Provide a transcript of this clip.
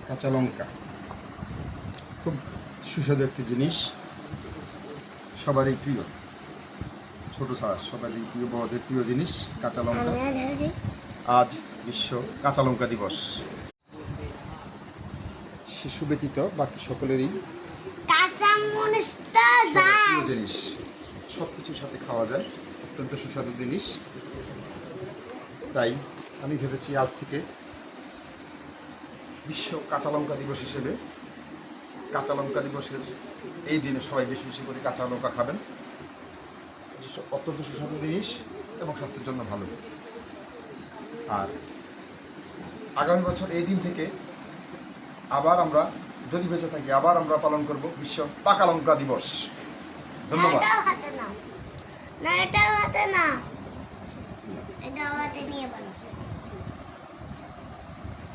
কাঁচা লঙ্কা খুব সুস্বাদু একটি জিনিস, সবারই প্রিয়, ছোট ছাড়া সবারই প্রিয়, বড়দের প্রিয় জিনিস কাঁচা লঙ্কা। আজ বিশ্ব কাঁচা লঙ্কা দিবস। শিশু ব্যতীত বাকি সকলেরই প্রিয় জিনিস, সব কিছুর সাথে খাওয়া যায়, অত্যন্ত সুস্বাদু জিনিস। তাই আমি ভেবেছি আজ থেকে বিশ্ব কাঁচা লঙ্কা দিবস হিসেবে কাঁচা লঙ্কা দিবসের এই দিনে সবাই বেশি বেশি করে কাঁচা লঙ্কা খাবেন। অত্যন্ত সুস্বাদু জিনিস এবং স্বাস্থ্যের জন্য ভালো। আর আগামী বছর এই দিন থেকে আবার আমরা যদি বেঁচে থাকি আবার আমরা পালন করব বিশ্ব পাকা লঙ্কা দিবস। ধন্যবাদ। এটাও হাতে না, এটাও হাতে নিয়ে